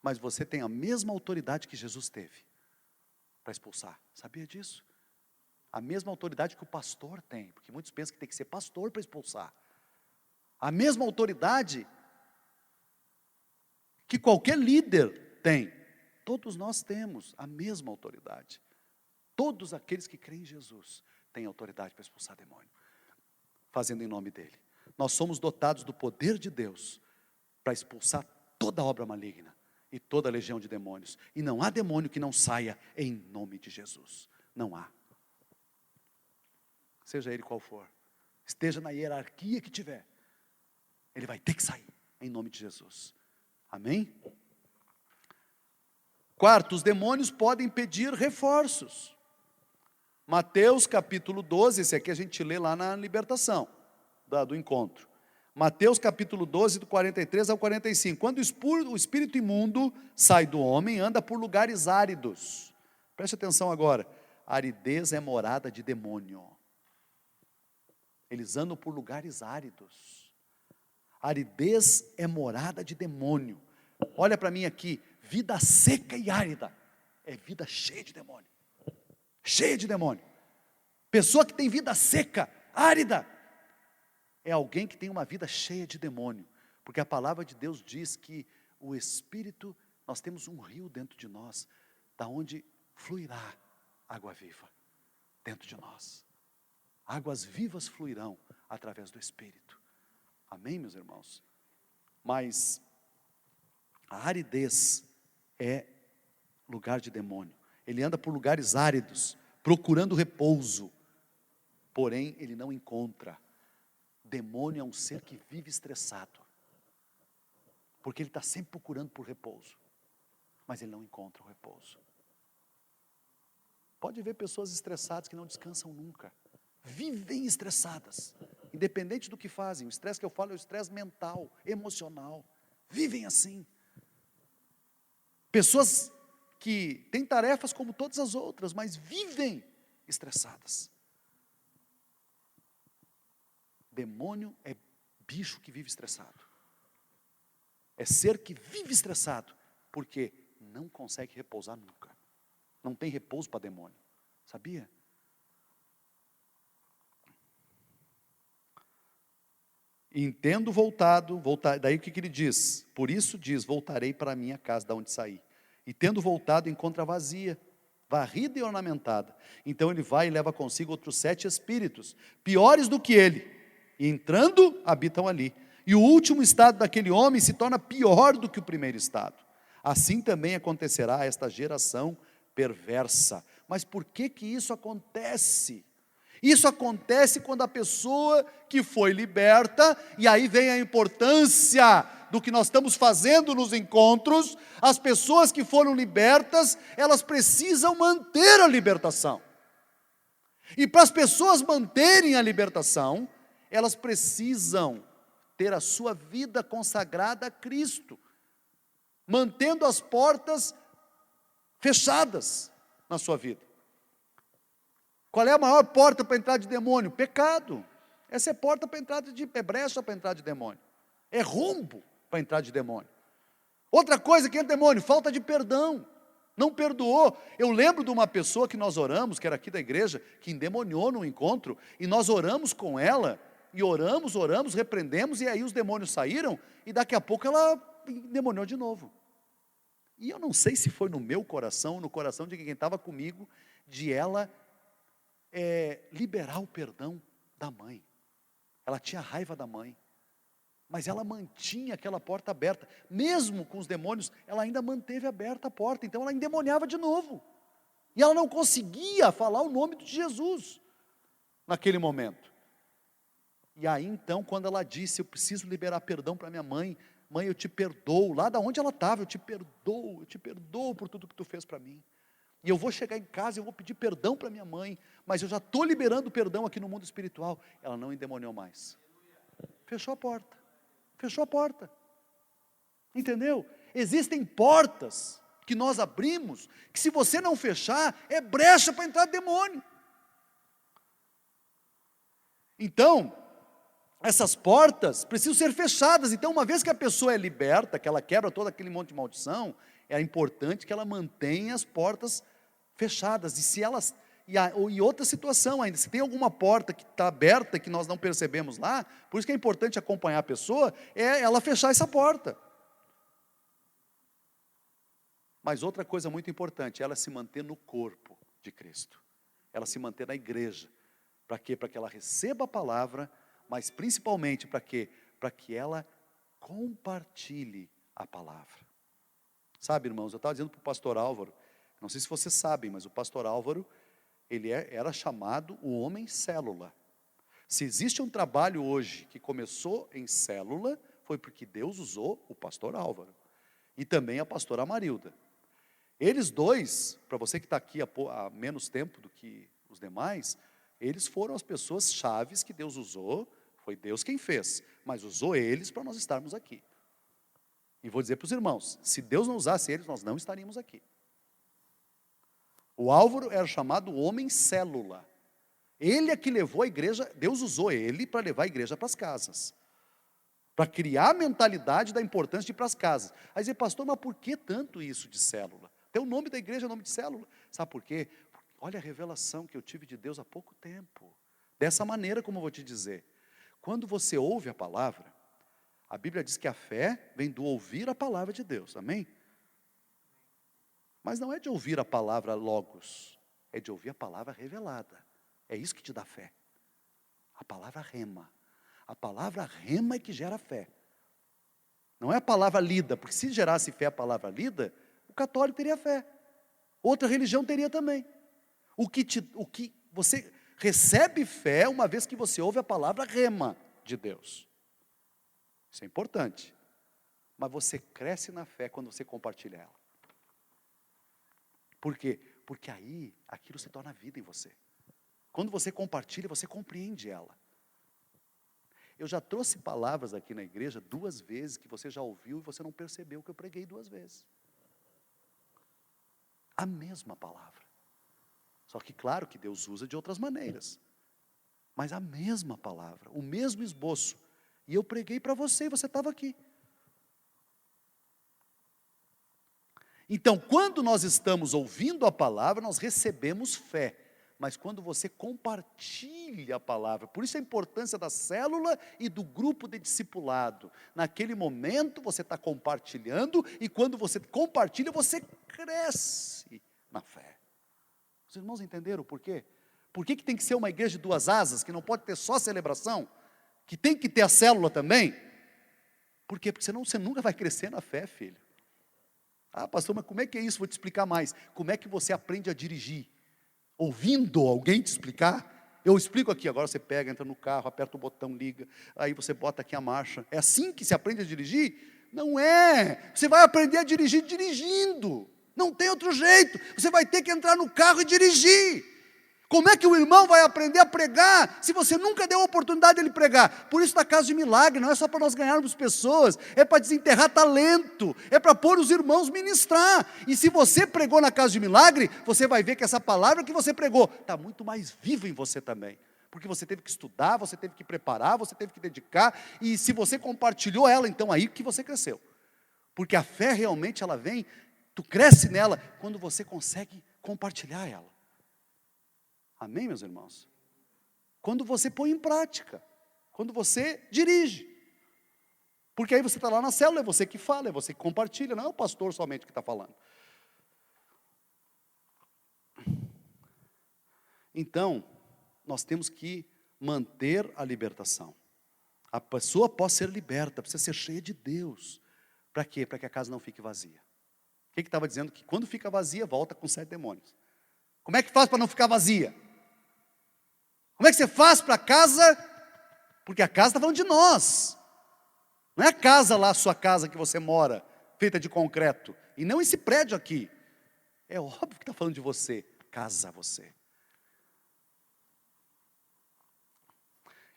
Mas você tem a mesma autoridade que Jesus teve para expulsar. Sabia disso? A mesma autoridade que o pastor tem, porque muitos pensam que tem que ser pastor para expulsar. A mesma autoridade que qualquer líder tem. Todos nós temos a mesma autoridade. Todos aqueles que creem em Jesus têm autoridade para expulsar demônio, fazendo em nome dele. Nós somos dotados do poder de Deus para expulsar toda obra maligna e toda legião de demônios. E não há demônio que não saia em nome de Jesus. Não há. Seja ele qual for, esteja na hierarquia que tiver, ele vai ter que sair em nome de Jesus. Amém? Quarto, os demônios podem pedir reforços. Mateus capítulo 12, esse aqui a gente lê lá na libertação do encontro. Mateus capítulo 12, do 43 ao 45. Quando o espírito imundo sai do homem, anda por lugares áridos. Preste atenção agora. Aridez é morada de demônio. Eles andam por lugares áridos. Aridez é morada de demônio. Olha para mim aqui. Vida seca e árida é vida cheia de demônio. Cheia de demônio. Pessoa que tem vida seca, árida, é alguém que tem uma vida cheia de demônio. Porque a palavra de Deus diz que o Espírito, nós temos um rio dentro de nós, da onde fluirá água viva dentro de nós. Águas vivas fluirão através do Espírito. Amém, meus irmãos? Mas a aridez é lugar de demônio. Ele anda por lugares áridos, procurando repouso. Porém, ele não encontra. Demônio é um ser que vive estressado. Porque ele está sempre procurando por repouso. Mas ele não encontra o repouso. Pode ver pessoas estressadas que não descansam nunca. Vivem estressadas. Independente do que fazem. O estresse que eu falo é o estresse mental, emocional. Vivem assim. Pessoas que têm tarefas como todas as outras, mas vivem estressadas. Demônio é bicho que vive estressado. É ser que vive estressado, porque não consegue repousar nunca. Não tem repouso para demônio. Sabia? Entendo voltar, daí o que ele diz? Por isso diz, voltarei para a minha casa, da onde saí. E tendo voltado, encontra vazia, varrida e ornamentada. Então ele vai e leva consigo outros 7 espíritos, piores do que ele. E entrando, habitam ali. E o último estado daquele homem se torna pior do que o primeiro estado. Assim também acontecerá a esta geração perversa. Mas por que isso acontece? Isso acontece quando a pessoa que foi liberta, e aí vem a importância do que nós estamos fazendo nos encontros, as pessoas que foram libertas, elas precisam manter a libertação. E para as pessoas manterem a libertação, elas precisam ter a sua vida consagrada a Cristo, mantendo as portas fechadas na sua vida. Qual é a maior porta para entrar de demônio? Pecado. Essa é porta para entrar é brecha para entrar de demônio. É rombo para entrar de demônio. Outra coisa que entra demônio, falta de perdão. Não perdoou. Eu lembro de uma pessoa que nós oramos, que era aqui da igreja, que endemoniou no encontro, e nós oramos com ela, e oramos, repreendemos, e aí os demônios saíram, e daqui a pouco ela endemoniou de novo. E eu não sei se foi no meu coração, no coração de quem estava comigo, de ela liberar o perdão da mãe. Ela tinha raiva da mãe, mas ela mantinha aquela porta aberta, mesmo com os demônios, ela ainda manteve aberta a porta, então ela endemoniava de novo, e ela não conseguia falar o nome de Jesus, naquele momento. E aí então, quando ela disse, eu preciso liberar perdão para minha mãe, mãe, eu te perdoo, lá da onde ela estava, eu te perdoo por tudo que tu fez para mim. E eu vou chegar em casa, eu vou pedir perdão para minha mãe, mas eu já estou liberando perdão aqui no mundo espiritual. Ela não endemoniou mais. Fechou a porta. Fechou a porta. Entendeu? Existem portas que nós abrimos, que se você não fechar, é brecha para entrar demônio. Então, essas portas precisam ser fechadas. Então, uma vez que a pessoa é liberta, que ela quebra todo aquele monte de maldição, é importante que ela mantenha as portas fechadas. E se elas, e outra situação ainda, se tem alguma porta que está aberta, que nós não percebemos lá, por isso que é importante acompanhar a pessoa, é ela fechar essa porta. Mas outra coisa muito importante, ela se manter no corpo de Cristo. Ela se manter na igreja. Para quê? Para que ela receba a palavra, mas principalmente para quê? Para que ela compartilhe a palavra. Sabe, irmãos, eu estava dizendo para o pastor Álvaro, não sei se vocês sabem, mas o pastor Álvaro, ele era chamado o homem célula. Se existe um trabalho hoje que começou em célula, foi porque Deus usou o pastor Álvaro. E também a pastora Marilda. Eles dois, para você que está aqui há menos tempo do que os demais, eles foram as pessoas chaves que Deus usou, foi Deus quem fez, mas usou eles para nós estarmos aqui. E vou dizer para os irmãos, se Deus não usasse eles, nós não estaríamos aqui. O Álvaro era chamado homem célula. Ele é que levou a igreja, Deus usou ele para levar a igreja para as casas. Para criar a mentalidade da importância de ir para as casas. Aí dizer, pastor, mas por que tanto isso de célula? Tem o nome da igreja, o nome de célula. Sabe por quê? Olha a revelação que eu tive de Deus há pouco tempo. Dessa maneira, como eu vou te dizer. Quando você ouve a palavra, a Bíblia diz que a fé vem do ouvir a palavra de Deus. Amém? Mas não é de ouvir a palavra logos. É de ouvir a palavra revelada. É isso que te dá fé. A palavra rema. A palavra rema é que gera fé. Não é a palavra lida, porque se gerasse fé a palavra lida, o católico teria fé. Outra religião teria também. O que você recebe fé uma vez que você ouve a palavra rema de Deus. Isso é importante. Mas você cresce na fé quando você compartilha ela. Por quê? Porque aí aquilo se torna vida em você. Quando você compartilha, você compreende ela. Eu já trouxe palavras aqui na igreja 2 vezes que você já ouviu e você não percebeu que eu preguei 2 vezes. A mesma palavra. Só que claro que Deus usa de outras maneiras. Mas a mesma palavra, o mesmo esboço. E eu preguei para você e você estava aqui. Então, quando nós estamos ouvindo a palavra, nós recebemos fé. Mas quando você compartilha a palavra, por isso a importância da célula e do grupo de discipulado. Naquele momento você está compartilhando, e quando você compartilha, você cresce na fé. Os irmãos entenderam por quê? Por que tem que ser uma igreja de 2 asas, que não pode ter só celebração, que tem que ter a célula também? Por quê? Porque senão você nunca vai crescer na fé, filho. Ah, pastor, mas como é que é isso? Vou te explicar mais. Como é que você aprende a dirigir? Ouvindo alguém te explicar? Eu explico aqui, agora você pega, entra no carro, aperta o botão, liga, aí você bota aqui a marcha. É assim que se aprende a dirigir? Não é. Você vai aprender a dirigir dirigindo. Não tem outro jeito. Você vai ter que entrar no carro e dirigir. Como é que o irmão vai aprender a pregar se você nunca deu a oportunidade de ele pregar? Por isso da Casa de Milagre, não é só para nós ganharmos pessoas, é para desenterrar talento, é para pôr os irmãos ministrar. E se você pregou na Casa de Milagre, você vai ver que essa palavra que você pregou está muito mais viva em você também. Porque você teve que estudar, você teve que preparar, você teve que dedicar, e se você compartilhou ela, então aí que você cresceu. Porque a fé realmente ela vem, tu cresce nela quando você consegue compartilhar ela. Amém, meus irmãos? Quando você põe em prática, quando você dirige. Porque aí você está lá na célula, é você que fala, é você que compartilha, não é o pastor somente que está falando. Então, nós temos que manter a libertação. A pessoa pode ser liberta, precisa ser cheia de Deus. Para quê? Para que a casa não fique vazia. O que estava dizendo? Que quando fica vazia, volta com 7 demônios. Como é que faz para não ficar vazia? Como é que você faz para a casa? Porque a casa está falando de nós. Não é a casa lá, a sua casa que você mora, feita de concreto. E não esse prédio aqui. É óbvio que está falando de você. Casa você.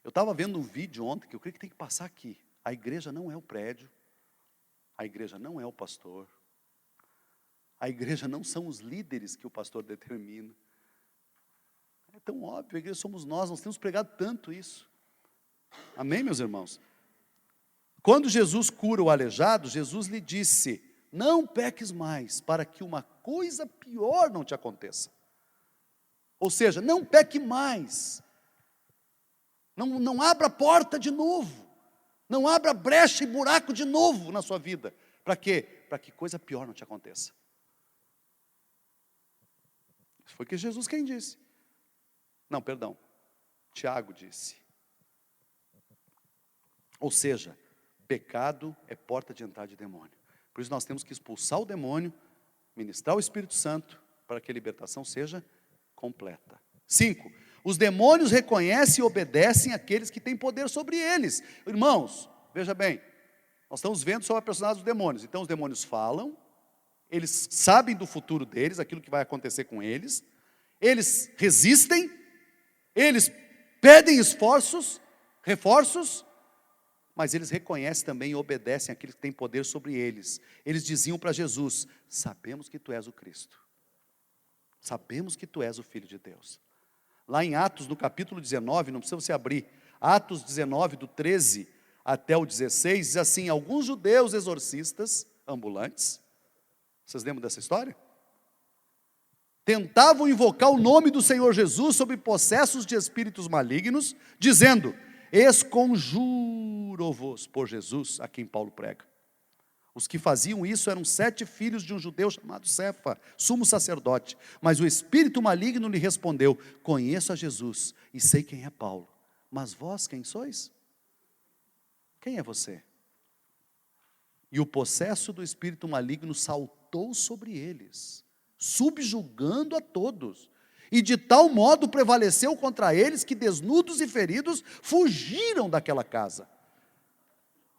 Eu estava vendo um vídeo ontem que eu creio que tem que passar aqui. A igreja não é o prédio. A igreja não é o pastor. A igreja não são os líderes que o pastor determina. É tão óbvio, a igreja somos nós temos pregado tanto isso. Amém, meus irmãos? Quando Jesus cura o aleijado, Jesus lhe disse, não peques mais, para que uma coisa pior não te aconteça. Ou seja, não peque mais. Não abra porta de novo. Não abra brecha e buraco de novo na sua vida. Para quê? Para que coisa pior não te aconteça. Foi que Jesus quem disse? Não, perdão. Tiago disse. Ou seja, pecado é porta de entrada de demônio. Por isso nós temos que expulsar o demônio, ministrar o Espírito Santo, para que a libertação seja completa. 5. Os demônios reconhecem e obedecem àqueles que têm poder sobre eles. Irmãos, veja bem, nós estamos vendo sobre a personalidade dos demônios. Então os demônios falam, eles sabem do futuro deles, aquilo que vai acontecer com eles resistem, eles pedem esforços, reforços, mas eles reconhecem também e obedecem àqueles que têm poder sobre eles. Eles diziam para Jesus: sabemos que tu és o Cristo, sabemos que tu és o Filho de Deus. Lá em Atos, no capítulo 19, não precisa você abrir, Atos 19, do 13 até o 16, diz assim: alguns judeus exorcistas ambulantes, vocês lembram dessa história? Tentavam invocar o nome do Senhor Jesus sobre possessos de espíritos malignos, dizendo: esconjuro-vos por Jesus, a quem Paulo prega. Os que faziam isso eram 7 filhos de um judeu chamado Cefa, sumo sacerdote. Mas o espírito maligno lhe respondeu: conheço a Jesus e sei quem é Paulo, mas vós quem sois? Quem é você? E o possesso do espírito maligno saltou sobre eles, subjugando a todos, e de tal modo prevaleceu contra eles que, desnudos e feridos, fugiram daquela casa.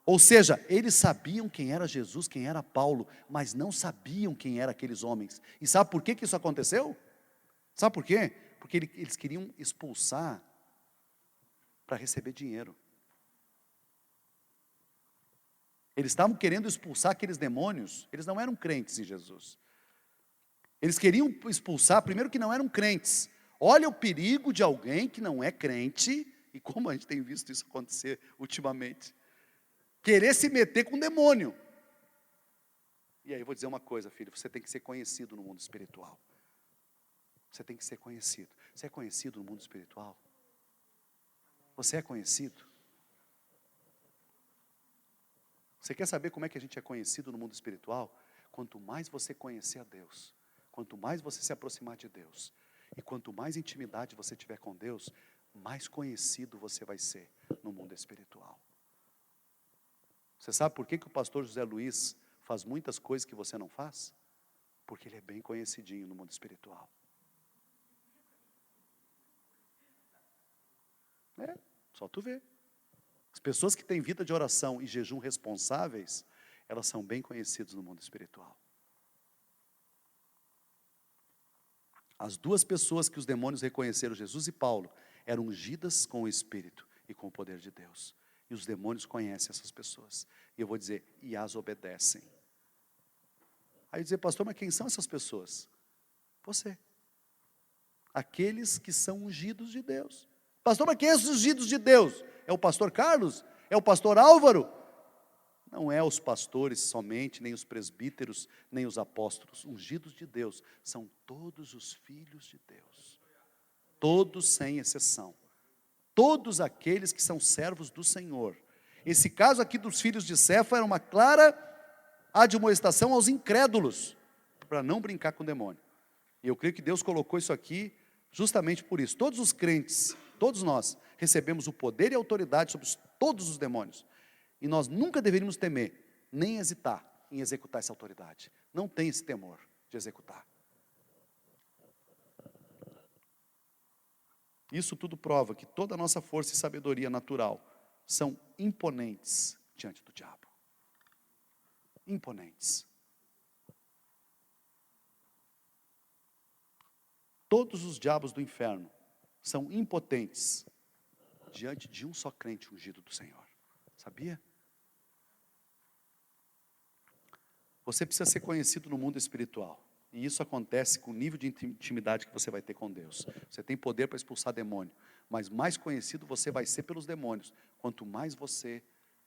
Ou seja, eles sabiam quem era Jesus, quem era Paulo, mas não sabiam quem eram aqueles homens. E sabe por que isso aconteceu? Sabe por quê? Porque eles queriam expulsar para receber dinheiro. Eles estavam querendo expulsar aqueles demônios, eles não eram crentes em Jesus. Eles queriam expulsar, primeiro, que não eram crentes. Olha o perigo de alguém que não é crente, e como a gente tem visto isso acontecer ultimamente, querer se meter com o demônio. E aí eu vou dizer uma coisa, filho, você tem que ser conhecido no mundo espiritual. Você tem que ser conhecido. Você é conhecido no mundo espiritual? Você é conhecido? Você quer saber como é que a gente é conhecido no mundo espiritual? Quanto mais você conhecer a Deus, quanto mais você se aproximar de Deus, e quanto mais intimidade você tiver com Deus, mais conhecido você vai ser no mundo espiritual. Você sabe por que o pastor José Luiz faz muitas coisas que você não faz? Porque ele é bem conhecidinho no mundo espiritual. Só tu vê. As pessoas que têm vida de oração e jejum responsáveis, elas são bem conhecidas no mundo espiritual. As 2 pessoas que os demônios reconheceram, Jesus e Paulo, eram ungidas com o Espírito e com o poder de Deus. E os demônios conhecem essas pessoas. E eu vou dizer, e as obedecem. Aí dizer, pastor, mas quem são essas pessoas? Você. Aqueles que são ungidos de Deus. Pastor, mas quem são os ungidos de Deus? É o pastor Carlos? É o pastor Álvaro? Não é os pastores somente, nem os presbíteros, nem os apóstolos. Ungidos de Deus são todos os filhos de Deus. Todos sem exceção. Todos aqueles que são servos do Senhor. Esse caso aqui dos filhos de Cefa era uma clara admoestação aos incrédulos, para não brincar com o demônio. E eu creio que Deus colocou isso aqui justamente por isso. Todos os crentes, todos nós, recebemos o poder e a autoridade sobre todos os demônios. E nós nunca deveríamos temer, nem hesitar em executar essa autoridade. Não tem esse temor de executar. Isso tudo prova que toda a nossa força e sabedoria natural são imponentes diante do diabo. Imponentes. Todos os diabos do inferno são impotentes diante de um só crente ungido do Senhor. Sabia? Você precisa ser conhecido no mundo espiritual. E isso acontece com o nível de intimidade que você vai ter com Deus. Você tem poder para expulsar demônio. Mas mais conhecido você vai ser pelos demônios. Quanto mais você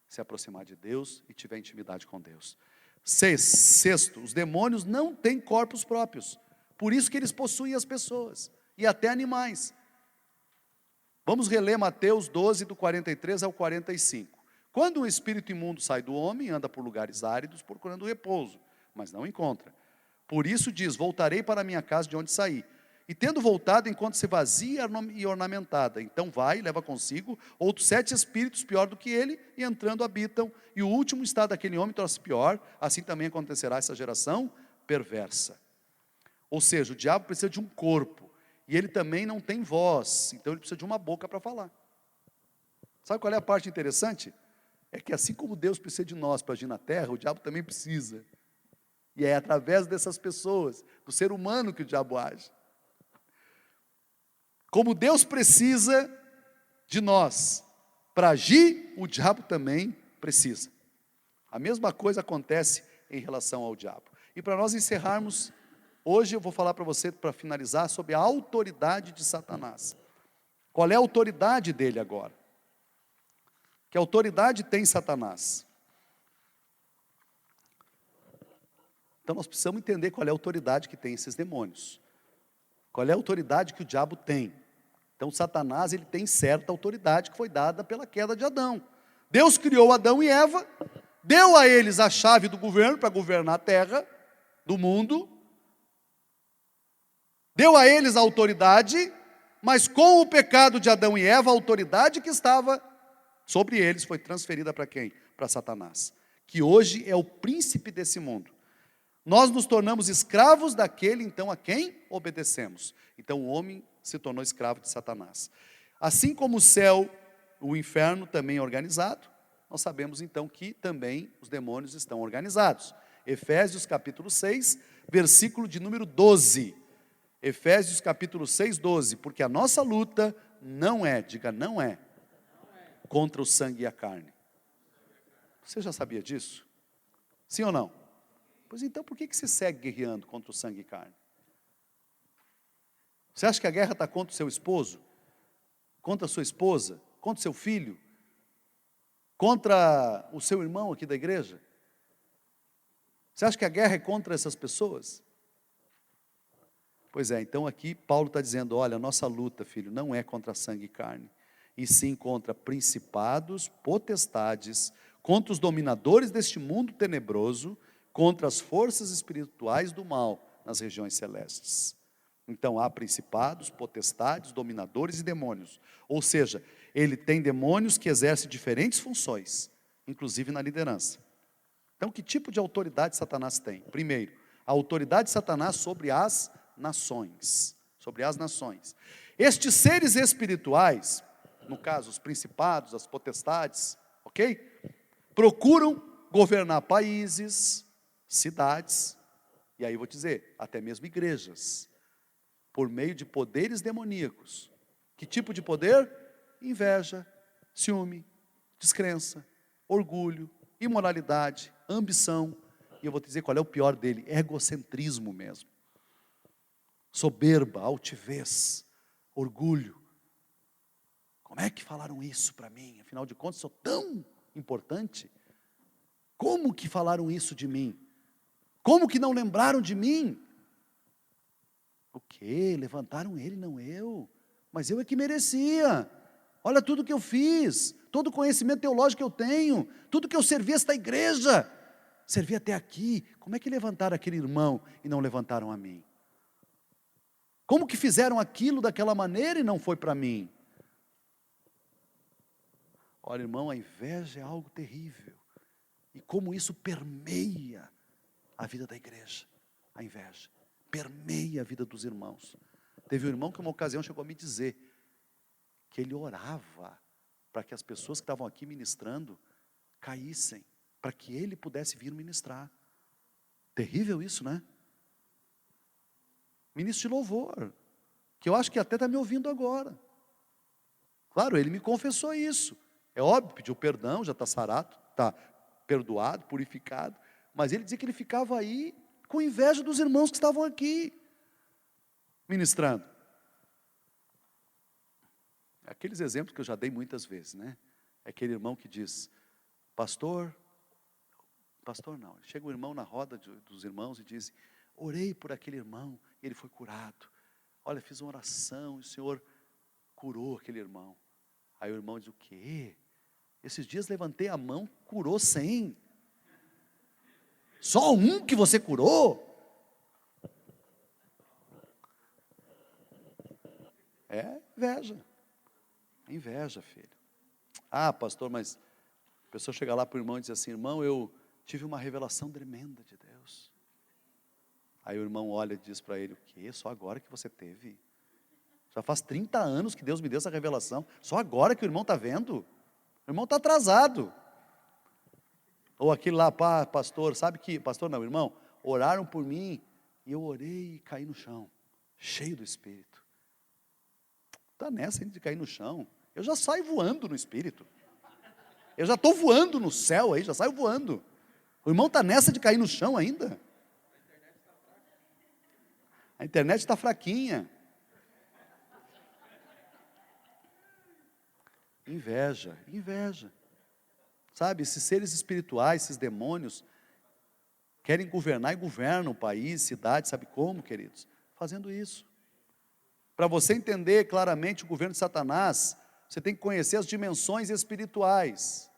se aproximar de Deus e tiver intimidade com Deus. Sexto, os demônios não têm corpos próprios. Por isso que eles possuem as pessoas. E até animais. Vamos reler Mateus 12, do 43 ao 45. Quando um espírito imundo sai do homem, anda por lugares áridos, procurando repouso, mas não encontra. Por isso diz, voltarei para a minha casa de onde saí. E tendo voltado, encontra-se vazia e ornamentada. Então vai e leva consigo outros 7 espíritos pior do que ele, e entrando habitam. E o último estado daquele homem torna-se pior. Assim também acontecerá essa geração perversa. Ou seja, o diabo precisa de um corpo. E ele também não tem voz. Então ele precisa de uma boca para falar. Sabe qual é a parte interessante? É que assim como Deus precisa de nós para agir na terra, o diabo também precisa. E é através dessas pessoas, do ser humano, que o diabo age. Como Deus precisa de nós para agir, o diabo também precisa. A mesma coisa acontece em relação ao diabo. E para nós encerrarmos, hoje eu vou falar para você, para finalizar, sobre a autoridade de Satanás. Qual é a autoridade dele agora? Que autoridade tem Satanás? Então nós precisamos entender qual é a autoridade que tem esses demônios. Qual é a autoridade que o diabo tem? Então Satanás, ele tem certa autoridade que foi dada pela queda de Adão. Deus criou Adão e Eva, deu a eles a chave do governo para governar a terra, do mundo, deu a eles a autoridade, mas com o pecado de Adão e Eva, a autoridade que estava sobre eles foi transferida para quem? Para Satanás, que hoje é o príncipe desse mundo. Nós nos tornamos escravos daquele, então, a quem obedecemos. Então o homem se tornou escravo de Satanás. Assim como o céu, o inferno também é organizado, nós sabemos então que também os demônios estão organizados. Efésios capítulo 6, versículo de número 12. Efésios capítulo 6, 12. Porque a nossa luta não é, diga não é, contra o sangue e a carne. Você já sabia disso? Sim ou não? Pois então, por que você segue guerreando contra o sangue e carne? Você acha que a guerra está contra o seu esposo? Contra a sua esposa? Contra o seu filho? Contra o seu irmão aqui da igreja? Você acha que a guerra é contra essas pessoas? Pois é, então aqui Paulo está dizendo, olha, a nossa luta, filho, não é contra sangue e carne, e sim contra principados, potestades, contra os dominadores deste mundo tenebroso, contra as forças espirituais do mal nas regiões celestes. Então há principados, potestades, dominadores e demônios. Ou seja, ele tem demônios que exercem diferentes funções, inclusive na liderança. Então que tipo de autoridade Satanás tem? Primeiro, a autoridade de Satanás sobre as nações. Sobre as nações. Estes seres espirituais, no caso os principados, as potestades, ok? Procuram governar países, cidades, e aí eu vou dizer, até mesmo igrejas, por meio de poderes demoníacos. Que tipo de poder? Inveja, ciúme, descrença, orgulho, imoralidade, ambição, e eu vou te dizer qual é o pior dele, egocentrismo mesmo. Soberba, altivez, orgulho. Como é que falaram isso para mim? Afinal de contas, sou tão importante. Como que falaram isso de mim? Como que não lembraram de mim? O quê? Levantaram ele, não eu. Mas eu é que merecia. Olha tudo que eu fiz, todo o conhecimento teológico que eu tenho, tudo que eu servi esta igreja, servi até aqui. Como é que levantaram aquele irmão e não levantaram a mim? Como que fizeram aquilo daquela maneira e não foi para mim? Olha, irmão, a inveja é algo terrível. E como isso permeia a vida da igreja, a inveja, permeia a vida dos irmãos. Teve um irmão que uma ocasião chegou a me dizer que ele orava para que as pessoas que estavam aqui ministrando caíssem, para que ele pudesse vir ministrar. Terrível isso, né? Ministro de louvor, que eu acho que até está me ouvindo agora. Claro, ele me confessou isso. É óbvio, pediu perdão, já está sarado, está perdoado, purificado. Mas ele dizia que ele ficava aí com inveja dos irmãos que estavam aqui ministrando. Aqueles exemplos que eu já dei muitas vezes, né? É aquele irmão que diz, pastor não, chega um irmão na roda dos irmãos e diz, orei por aquele irmão e ele foi curado. Olha, fiz uma oração e o Senhor curou aquele irmão. Aí o irmão diz, o quê? Esses dias levantei a mão, curou 100. Só um que você curou? inveja. Inveja, filho. Ah, pastor, mas a pessoa chega lá para o irmão e diz assim: irmão, eu tive uma revelação tremenda de Deus. Aí o irmão olha e diz para ele: o quê? Só agora que você teve? Já faz 30 anos que Deus me deu essa revelação. Só agora que o irmão está vendo? O irmão está atrasado. Ou aquele lá, pastor, sabe que, pastor não, irmão, oraram por mim e eu orei e caí no chão, cheio do Espírito. Está nessa de cair no chão. Eu já saio voando no Espírito. Eu já estou voando no céu aí, já saio voando. O irmão está nessa de cair no chão ainda. A internet está fraquinha. Inveja, inveja. Sabe, esses seres espirituais, esses demônios, querem governar e governam o país, cidade, sabe como, queridos? Fazendo isso. Para você entender claramente o governo de Satanás, você tem que conhecer as dimensões espirituais.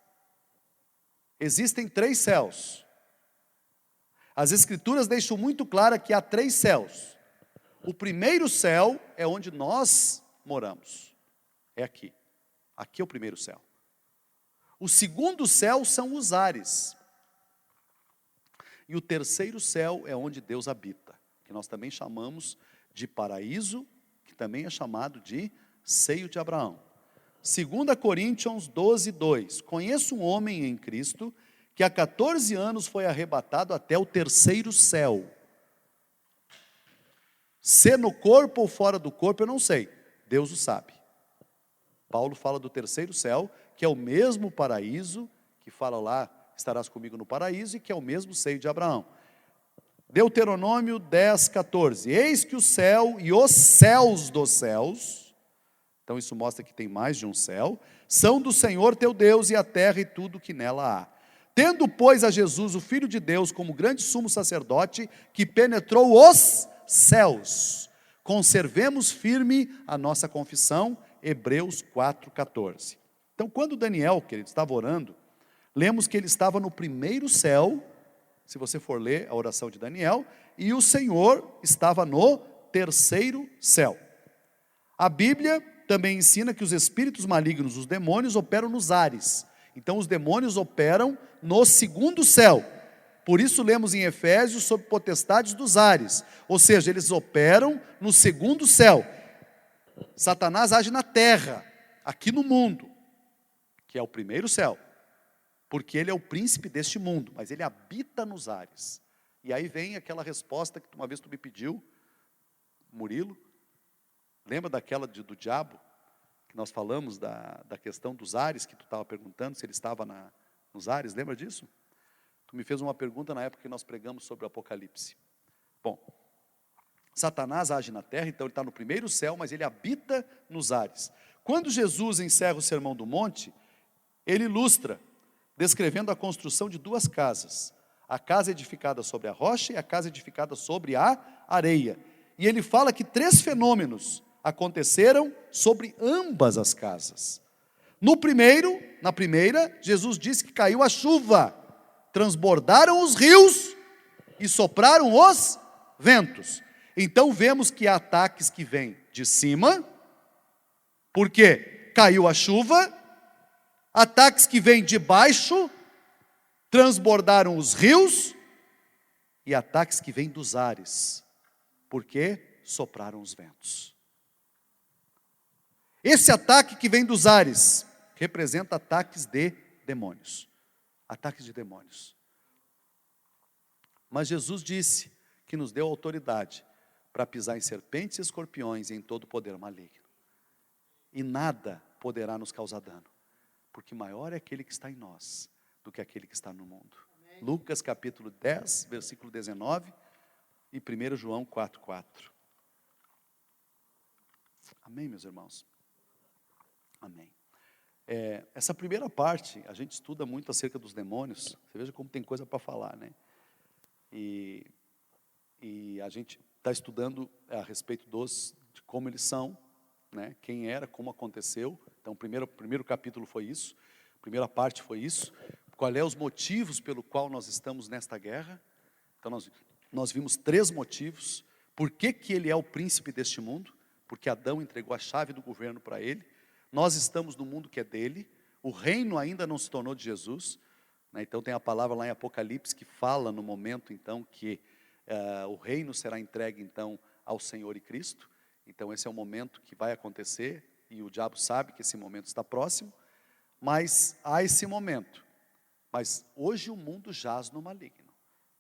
Existem 3 céus. As Escrituras deixam muito claro que há 3 céus. O primeiro céu é onde nós moramos. É aqui. Aqui é o primeiro céu. O segundo céu são os ares. E o terceiro céu é onde Deus habita, que nós também chamamos de paraíso, que também é chamado de seio de Abraão. 2 Coríntios 12, 2. Conheço um homem em Cristo que há 14 anos foi arrebatado até o terceiro céu. Se no corpo ou fora do corpo, eu não sei. Deus o sabe. Paulo fala do terceiro céu, que é o mesmo paraíso, que fala lá, estarás comigo no paraíso, e que é o mesmo seio de Abraão. Deuteronômio 10, 14. Eis que o céu e os céus dos céus, então isso mostra que tem mais de um céu, são do Senhor teu Deus, e a terra e tudo que nela há. Tendo, pois, a Jesus, o Filho de Deus, como grande sumo sacerdote, que penetrou os céus, conservemos firme a nossa confissão. Hebreus 4, 14. Então, quando Daniel, querido, estava orando, lemos que ele estava no primeiro céu, se você for ler a oração de Daniel, e o Senhor estava no terceiro céu. A Bíblia também ensina que os espíritos malignos, os demônios, operam nos ares. Então, os demônios operam no segundo céu. Por isso, lemos em Efésios sobre potestades dos ares. Ou seja, eles operam no segundo céu. Satanás age na terra, aqui no mundo, que é o primeiro céu, porque ele é o príncipe deste mundo, mas ele habita nos ares. E aí vem aquela resposta que uma vez tu me pediu, Murilo, lembra daquela do diabo, que nós falamos da questão dos ares, que tu estava perguntando se ele estava nos ares, lembra disso? Tu me fez uma pergunta na época que nós pregamos sobre o Apocalipse. Bom, Satanás age na terra, então ele está no primeiro céu, mas ele habita nos ares. Quando Jesus encerra o Sermão do Monte, ele ilustra, descrevendo a construção de 2 casas. A casa edificada sobre a rocha e a casa edificada sobre a areia. E ele fala que 3 fenômenos aconteceram sobre ambas as casas. Na primeira, Jesus disse que caiu a chuva, transbordaram os rios e sopraram os ventos. Então vemos que há ataques que vêm de cima, porque caiu a chuva, ataques que vêm de baixo, transbordaram os rios, e ataques que vêm dos ares, porque sopraram os ventos. Esse ataque que vem dos ares representa ataques de demônios. Ataques de demônios. Mas Jesus disse que nos deu autoridade para pisar em serpentes e escorpiões e em todo poder maligno. E nada poderá nos causar dano, porque maior é aquele que está em nós do que aquele que está no mundo. Amém. Lucas capítulo 10, versículo 19 e 1 João 4, 4. Amém, meus irmãos? Amém. Essa primeira parte, a gente estuda muito acerca dos demônios. Você veja como tem coisa para falar, né? E a gente está estudando a respeito de como eles são, né? Quem era, como aconteceu. Então, o primeiro capítulo foi isso, a primeira parte foi isso. Qual é os motivos pelo qual nós estamos nesta guerra? Então, nós vimos 3 motivos. Por que ele é o príncipe deste mundo? porque Adão entregou a chave do governo para ele. Nós estamos no mundo que é dele, o reino ainda não se tornou de Jesus, né? Então tem a palavra lá em Apocalipse que fala no momento então que o reino será entregue então ao Senhor e Cristo. Então esse é o momento que vai acontecer, e o diabo sabe que esse momento está próximo, mas há esse momento. Mas hoje o mundo jaz no maligno,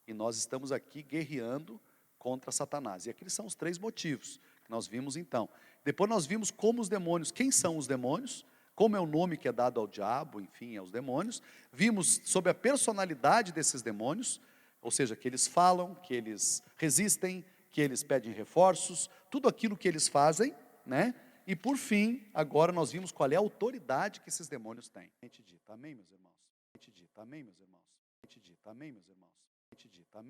e nós estamos aqui guerreando contra Satanás, e aqueles são os 3 motivos que nós vimos então. Depois nós vimos como os demônios, quem são os demônios, como é o nome que é dado ao diabo, enfim, aos demônios. Vimos sobre a personalidade desses demônios, ou seja, que eles falam, que eles resistem, que eles pedem reforços, tudo aquilo que eles fazem, né? E por fim, agora nós vimos qual é a autoridade que esses demônios têm. A gente dita, amém, meus irmãos? A gente dita, amém, meus irmãos? A gente dita, amém, meus irmãos? A gente dita, amém.